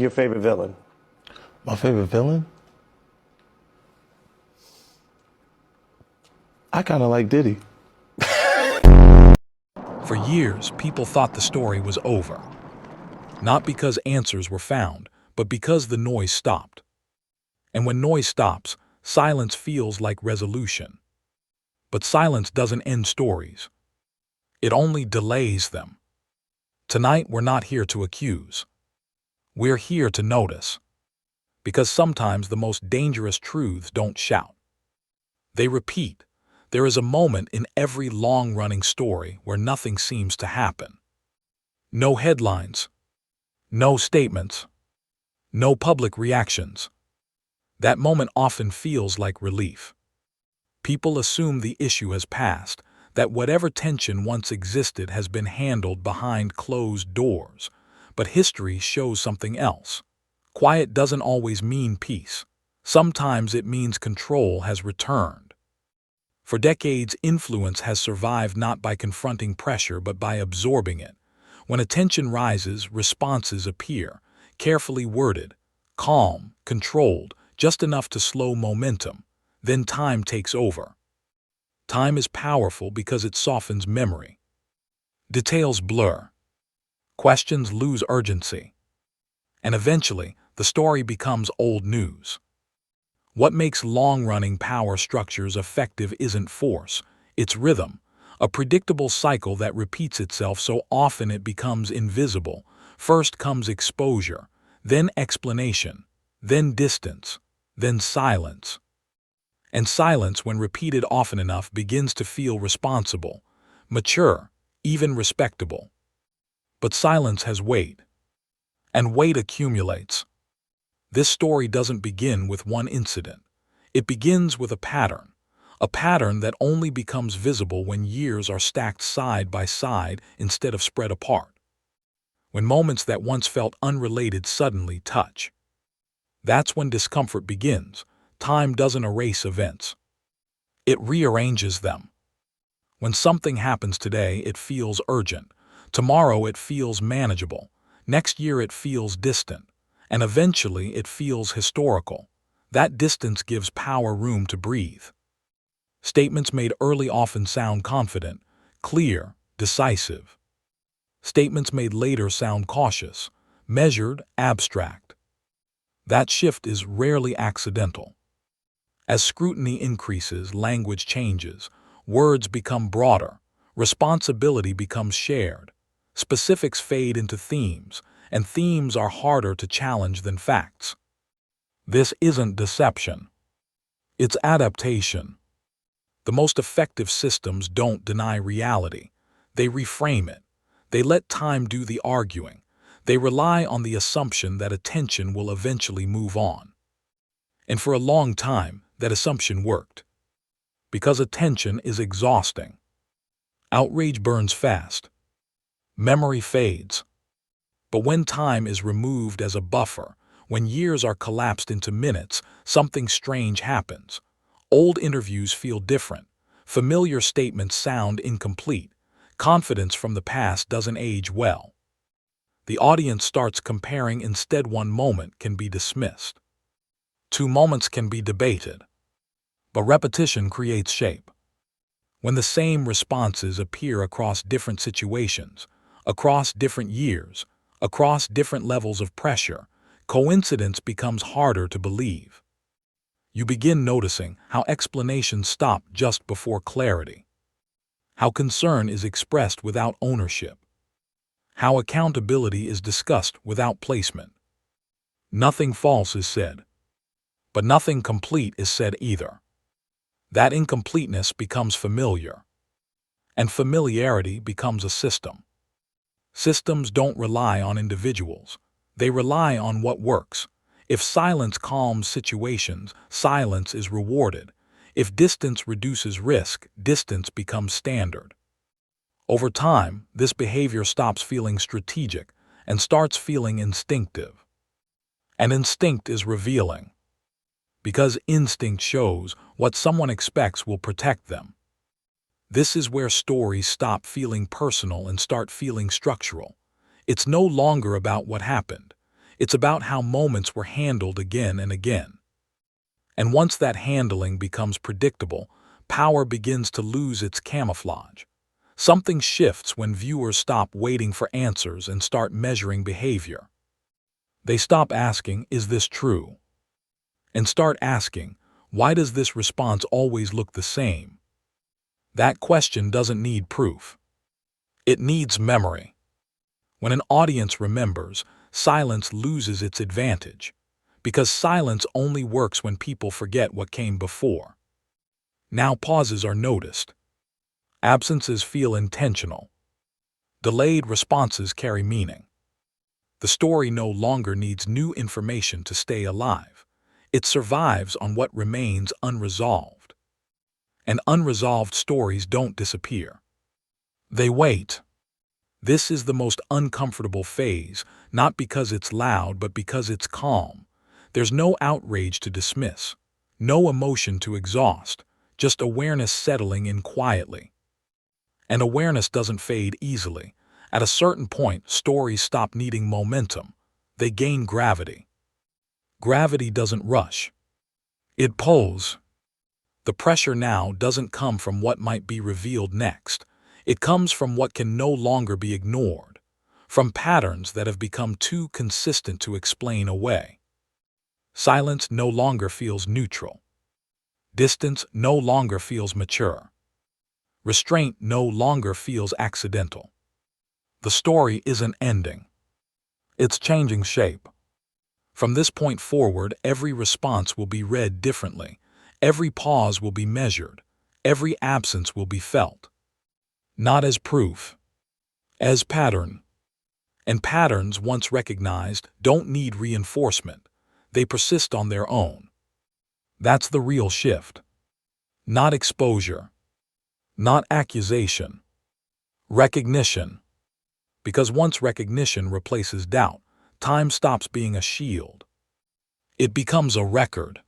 Your favorite villain? My favorite villain? I kind of like Diddy. For years, people thought the story was over. Not because answers were found, but because the noise stopped. And when noise stops, silence feels like resolution. But silence doesn't end stories. It only delays them. Tonight, we're not here to accuse. We're here to notice. Because sometimes the most dangerous truths don't shout. They repeat. There is a moment in every long-running story where nothing seems to happen. No headlines. No statements. No public reactions. That moment often feels like relief. People assume the issue has passed, that whatever tension once existed has been handled behind closed doors. But history shows something else. Quiet doesn't always mean peace. Sometimes it means control has returned. For decades, influence has survived not by confronting pressure but by absorbing it. When attention rises, responses appear, carefully worded, calm, controlled, just enough to slow momentum. Then time takes over. Time is powerful because it softens memory. Details blur. Questions lose urgency. And eventually, the story becomes old news. What makes long-running power structures effective isn't force, it's rhythm, a predictable cycle that repeats itself so often it becomes invisible. First comes exposure, then explanation, then distance, then silence. And silence, when repeated often enough, begins to feel responsible, mature, even respectable. But silence has weight, and weight accumulates. This story doesn't begin with one incident. It begins with a pattern that only becomes visible when years are stacked side by side instead of spread apart. When moments that once felt unrelated suddenly touch. That's when discomfort begins. Time doesn't erase events. It rearranges them. When something happens today, it feels urgent. Tomorrow it feels manageable. Next year it feels distant. And eventually it feels historical. That distance gives power room to breathe. Statements made early often sound confident, clear, decisive. Statements made later sound cautious, measured, abstract. That shift is rarely accidental. As scrutiny increases, language changes, words become broader, responsibility becomes shared, specifics fade into themes, and themes are harder to challenge than facts. This isn't deception. It's adaptation. The most effective systems don't deny reality. They reframe it. They let time do the arguing. They rely on the assumption that attention will eventually move on. And for a long time, that assumption worked. Because attention is exhausting. Outrage burns fast. Memory fades. But when time is removed as a buffer, when years are collapsed into minutes, something strange happens. Old interviews feel different. Familiar statements sound incomplete. Confidence from the past doesn't age well. The audience starts comparing. Instead, one moment can be dismissed. Two moments can be debated. But repetition creates shape. When the same responses appear across different situations, across different years, across different levels of pressure, coincidence becomes harder to believe. You begin noticing how explanations stop just before clarity, how concern is expressed without ownership, how accountability is discussed without placement. Nothing false is said, but nothing complete is said either. That incompleteness becomes familiar, and familiarity becomes a system. Systems don't rely on individuals. They rely on what works. If silence calms situations, silence is rewarded. If distance reduces risk, distance becomes standard. Over time, this behavior stops feeling strategic and starts feeling instinctive. And instinct is revealing. Because instinct shows what someone expects will protect them. This is where stories stop feeling personal and start feeling structural. It's no longer about what happened. It's about how moments were handled again and again. And once that handling becomes predictable, power begins to lose its camouflage. Something shifts when viewers stop waiting for answers and start measuring behavior. They stop asking, "Is this true?" and start asking, "Why does this response always look the same?" That question doesn't need proof. It needs memory. When an audience remembers, silence loses its advantage, because silence only works when people forget what came before. Now pauses are noticed. Absences feel intentional. Delayed responses carry meaning. The story no longer needs new information to stay alive. It survives on what remains unresolved. And unresolved stories don't disappear. They wait. This is the most uncomfortable phase, not because it's loud, but because it's calm. There's no outrage to dismiss, no emotion to exhaust, just awareness settling in quietly. And awareness doesn't fade easily. At a certain point, stories stop needing momentum. They gain gravity. Gravity doesn't rush. It pulls. The pressure now doesn't come from what might be revealed next. It comes from what can no longer be ignored, from patterns that have become too consistent to explain away. Silence no longer feels neutral. Distance no longer feels mature. Restraint no longer feels accidental. The story isn't ending. It's changing shape. From this point forward, every response will be read differently. Every pause will be measured. Every absence will be felt. Not as proof, as pattern. And patterns, once recognized, don't need reinforcement. They persist on their own. That's the real shift. Not exposure. Not accusation. Recognition. Because once recognition replaces doubt, time stops being a shield. It becomes a record.